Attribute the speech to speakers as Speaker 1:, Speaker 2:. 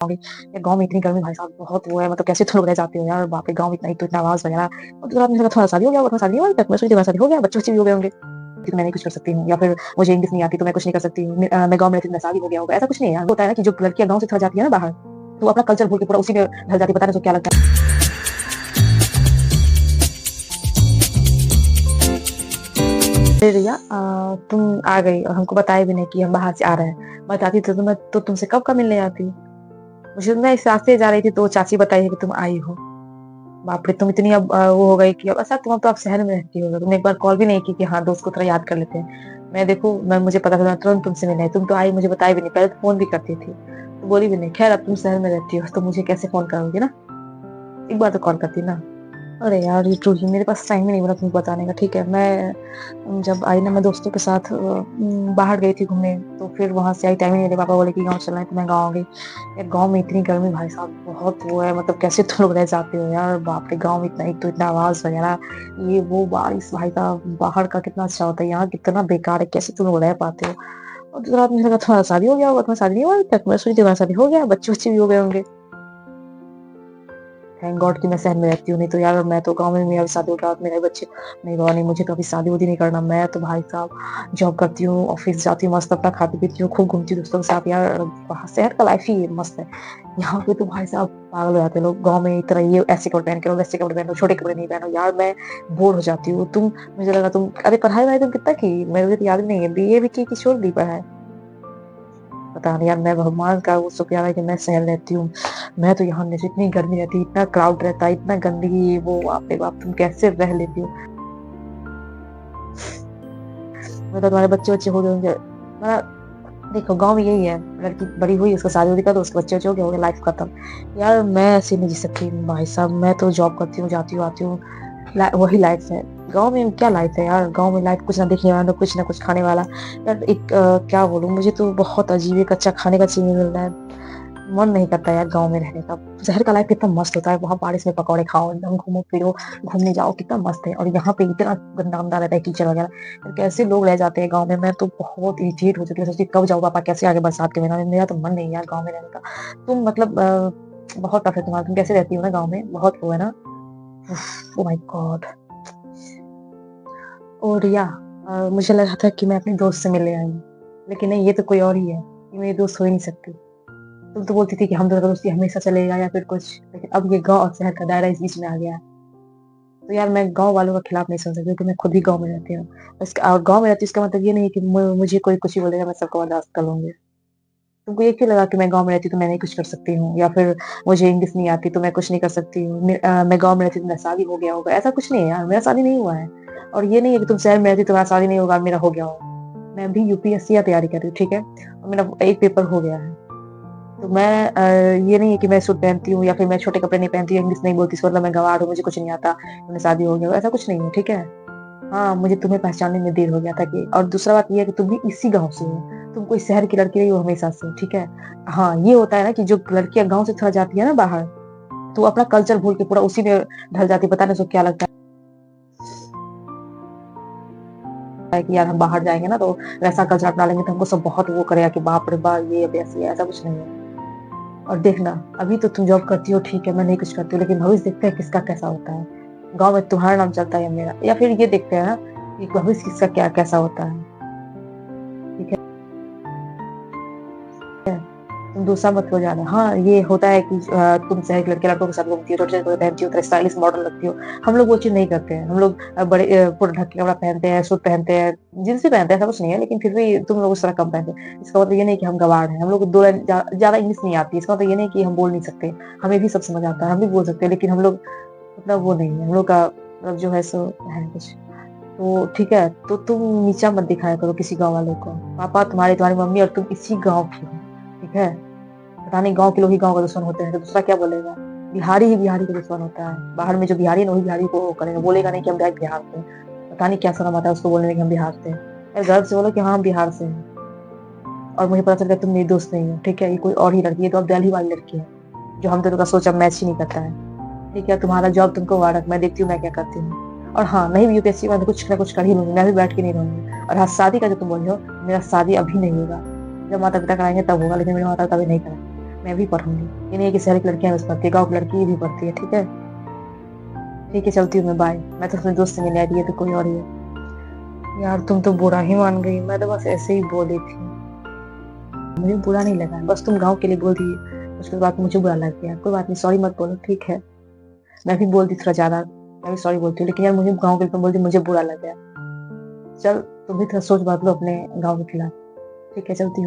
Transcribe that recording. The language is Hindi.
Speaker 1: होंगे। या गाँव में इतनी गर्मी भाई साहब बहुत वो है, मतलब कैसे तुम लोग रह जाते हो यार, बाप रे! गाँव में इतना, एक तो इतना आवाज़ वगैरह। और दूसरा आपने कहा तुम्हारा शादी हो गया होगा, तुम्हारा शादी नहीं हुआ अभी तक? मैं सोची तुम्हारा शादी हो गया, बच्चे-वच्चे भी हो गए होंगे। कि मैं नहीं कुछ कर सकती हूँ, या फिर मुझे इंग्लिश नहीं आती तो मैं कुछ नहीं कर सकती हूँ। मैं गाँव में रहती हूँ, मेरा शादी हो गया होगा, ऐसा कुछ नहीं है यार। होता है ना कि जो लड़कियाँ गाँव से थोड़ा जाती है ना बाहर, तो वो अपना कल्चर भूल के पूरा उसी में ढल जाती है, पता नहीं उसको क्या लगता है। अरे रिया, तुम आ गई और हमको बताया भी नहीं कि हम बाहर से आ रहे हैं। बताती तो तुमसे कब का मिलने आती। मुझे मैं इस रास्ते जा रही थी तो चाची बताई है कि तुम आई हो। बाप रे, तुम इतनी अब वो हो गई कि अब अच्छा, तुम अब तो आप शहर में रहती हो, तुमने एक बार कॉल भी नहीं की कि हाँ दोस्त को थोड़ा याद कर लेते हैं। मैं देखो, मैं मुझे पता था, मैं तुरंत तुमसे मिलने आई। तुम तो आई, मुझे बताई भी नहीं, पहले तो फोन भी करती थी तो बोली भी नहीं। खैर, अब तुम शहर में रहती हो तो मुझे कैसे फोन करोगी ना, एक बार तो कॉल करती ना। अरे यार, ये ट्रू ही, मेरे पास टाइम ही नहीं मिला तुमको बताने का। ठीक है, मैं जब आई ना, मैं दोस्तों के साथ बाहर गई थी घूमने, तो फिर वहां से आई, टाइम ही नहीं मिला। पापा बोले कि गाँव चलना है तो मैं गाँव आ गई। यार गाँव में इतनी गर्मी भाई साहब बहुत वो है, मतलब कैसे तुम लोग रह जाते हो यार, बाप रे! गाँव में इतना, एक तो इतना आवाज वगैरह, ये वो बारिश भाई साहब, बाहर का कितना अच्छा होता है, यहाँ कितना बेकार है, कैसे तुम लोग रह पाते हो। और दूसरा मुझे लगा तुम्हारा शादी हो गया होगा, तुम्हारा शादी नहीं हुआ अभी तक? मैं सोची तुम्हारा शादी हो गया, बच्चे बच्चे भी हो गए होंगे। थैंक गॉड कि मैं शहर में रहती हूँ, नहीं तो यार मैं तो गाँव में, मेरा भी शादी हो गया, मेरे बच्चे। नहीं बाबा नहीं, मुझे कभी शादी वादी नहीं करना। मैं तो भाई साहब जॉब करती हूँ, ऑफिस जाती हूँ, मस्त अपना खाती पीती हूँ, खूब घूमती हूँ दोस्तों के साथ यार। शहर का लाइफ ही मस्त है। यहाँ पे तो भाई साहब पागल हो जाते हैं लोग। गाँव में इतना ये ऐसे कपड़े पहन के रहो, वैसे कपड़े पहनो, छोटे कपड़े नहीं पहनो यार, मैं बोर हो जाती हूँ। मुझे लगा तुम, अरे पढ़ाई वढ़ाई तुम कितना की, मुझे तो याद नहीं है, बीए भी की कि छोड़ दी पढ़ाई। पता नहीं यार, मैं भगवान का वो शुक्रिया है कि मैं शहर रहती हूँ। मैं तो यहाँ नहीं, इतनी गर्मी रहती है, इतना क्राउड रहता है, इतना गंदगी, वो बाप रे बाप, तुम कैसे रह लेती हो। मैं तो तुम्हारे बच्चे बच्चे हो गए होंगे। मैं देखो, गाँव में यही है, लड़की बड़ी हुई, उसका शादी वादी कर दो, उसके बच्चे बच्चे हो गए, लाइफ खत्म। यार मैं ऐसे नहीं जी सकती भाई साहब, मैं तो जॉब करती हूँ, जाती हूँ, आती हूँ, वही लाइफ है। गाँव में क्या लाइफ है यार, गाँव में लाइफ कुछ ना देखने वाला, कुछ ना कुछ खाने वाला। यार एक क्या बोलूं, मुझे तो बहुत अजीब है, कच्चा खाने का चीज नहीं मिल रहा है। मन नहीं करता यार गाँव में रहने का। शहर का लाइफ कितना मस्त होता है, वहाँ बारिश में पकौड़े खाओ, एकदम घूमो फिरो, घूमने जाओ, कितना मस्त है। और यहाँ पे इतना गंदा गंदा रहता है, कीचड़ वगैरह। यार कैसे लोग रह जाते हैं गाँव में, मैं तो बहुत इरिटेट हो चुकी हूँ, सोचती कब जाऊँ पापा, कैसे आगे बरसात के महीना में। मेरा तो मन नहीं है यार गाँव में रहने का। तुम मतलब बहुत टफ है तुम्हारा, तुम कैसे रहती हो ना गाँव में, बहुत वो है ना। Oh my God. ओ रिया, मुझे लगा था कि मैं अपने दोस्त से मिलने आई हूँ, लेकिन नहीं, ये तो कोई और ही है। ये मेरी दोस्त हो ही नहीं सकती। तुम तो बोलती थी कि हम दोनों का दोस्ती हमेशा चलेगा या फिर कुछ, लेकिन अब ये गाँव और शहर का दायरा इस बीच में आ गया है। तो यार मैं गाँव वालों के खिलाफ नहीं सुन सकती, क्योंकि मैं खुद भी गाँव में रहती हूँ। और गाँव में रहती हूँ इसका मतलब ये नहीं है कि मुझे कोई कुछ ही बोलेगा मैं सबको बर्दाश्त कर लूंगी। तुमको ये क्यों लगा कि मैं गाँव में रहती हूँ तो मैं नहीं कुछ कर सकती हूँ, या फिर मुझे इंग्लिश नहीं आती तो मैं कुछ नहीं कर सकती हूँ। मैं गाँव में रहती हूँ तो मेरा शादी हो गया होगा, ऐसा कुछ नहीं है यार, मेरा शादी नहीं हुआ है। और ये नहीं है कि तुम शहर में रहती हो तुम्हारा शादी नहीं होगा, मेरा हो गया होगा। मैं अभी यूपीएससी का तैयारी कर रही हूँ, ठीक है, और मेरा एक पेपर हो गया है। तो मैं ये नहीं है कि मैं सूट पहनती हूँ या फिर मैं छोटे कपड़े नहीं पहनती हूँ, इंग्लिश नहीं बोलती, इसका मतलब मैं गँवार हूँ, मुझे कुछ नहीं आता, मैंने शादी हो गया, ऐसा कुछ नहीं है, ठीक है। हाँ, मुझे तुम्हें पहचानने में देर हो गया था। कि और दूसरा बात ये है कि तुम भी इसी गाँव से हो, तुम कोई शहर की लड़की नहीं हो हमेशा से, ठीक है। हाँ, ये होता है ना कि जो लड़कियाँ गाँव से थोड़ा जाती है ना बाहर, तो अपना कल्चर भूल के पूरा उसी में ढल जाती है, पता नहीं उसको क्या लगता है कि यार हम बाहर जाएँगे ना तो वैसा कल्चर अपना लेंगे तो हमको सब बहुत वो करेगा कि बाप रे बाप, ये अब ऐसे है, ऐसा कुछ नहीं है। और देखना, अभी तो तुम जॉब करती हो, ठीक है, मैं नहीं कुछ करती हूँ, लेकिन भविष्य देखते हैं किसका कैसा होता है। गाँव में तुम्हारा नाम चलता है या मेरा, या फिर ये देखते हैं ना कि भविष्य किसका क्या कैसा होता है, ठीक है। तुम दूसरा मत हो जाना। हाँ, ये होता है कि तुम शहर के लड़के लड़कों के साथ घूमती हो, छोटे-छोटे कपड़े पहनती हो, थोड़ा स्टाइलिश मॉडल लगती हो। हम लोग वो चीज़ नहीं करते हैं। हम लोग बड़े पूरा ढक के कपड़ा पहनते हैं, सूट पहनते हैं, जीन्स भी पहनते हैं, ऐसा कुछ नहीं है, लेकिन फिर भी तुम लोग उस तरह कम पहनते हैं। इसका मतलब ये नहीं कि हम गँवार हैं। हम लोग को 2 लाइन ज़्यादा इंग्लिश नहीं आती। इसका मतलब ये नहीं कि हम बोल नहीं सकते। हमें भी सब समझ आता है, हम भी बोल सकते हैं, लेकिन हम लोग मतलब वो नहीं है। हम लोग का मतलब जो है सो है कुछ। तो ठीक है, तो तुम नीचा मत दिखाया करो किसी गाँव वालों को। पापा तुम्हारे, तुम्हारी मम्मी और तुम इसी गाँव की हो, ठीक है? पता नहीं गाँव के लोग ही गाँव का दुश्मन होते हैं, तो दूसरा क्या बोलेगा? बिहारी ही बिहारी का दुश्मन होता है। बाहर में जो बिहारी है ना, वही बिहारी को वो करेगा, बोलेगा नहीं कि हम डायरेक्ट बिहार से हैं। पता नहीं क्या शर्म आता है उसको बोलने में कि हम बिहार से हैं। यार गर्व से बोलो कि हाँ, हम बिहार से हैं। और मुझे पता चल गया तुम मेरी दोस्त नहीं हो, ठीक है? ये कोई और ही लड़की है, तो अब दिल्ली वाली लड़की है, जो हम दोनों का सोच अब मैच ही नहीं करता है। ठीक है, तुम्हारा जॉब तुमको मुबारक, मैं देखती हूँ मैं क्या करती हूँ। और हाँ, नहीं भी यूपीएससी में तो कुछ ना कुछ कर ही लूँगी, मैं भी बैठ के नहीं रहूँगी। और हाँ, शादी का जो तुम बोल रहे हो, मेरा शादी अभी नहीं होगा। जब माता-पिता कराएँगे तब होगा, लेकिन मेरे माता-पिता अभी नहीं कराएँगे। मैं भी पढ़ूँगी। ये नहीं है कि शहर की लड़कियाँ बस पढ़ती है, गाँव की लड़की भी पढ़ती है, ठीक है? ठीक है, चलती हूँ मैं, बाय। मैं तो अपने दोस्त से मिलने आई थी, ये तो कोई और ही है। यार तुम तो बुरा ही मान गई, मैं तो बस ऐसे ही बोली थी। मुझे बुरा नहीं लगा, बस तुम गाँव के लिए बोल दी, उसके बाद मुझे बुरा लग गया। कोई बात नहीं, सॉरी मत बोलो, ठीक है? मैं भी बोलती थोड़ा ज़्यादा, मैं भी सॉरी बोलती हूँ, लेकिन यार मुझे गाँव के लिए तुम बोलती, मुझे बुरा लग गया। चल, तुम भी थोड़ा सोच बदलो अपने गाँव के खिलाफ। ठीक है, चलती हूँ।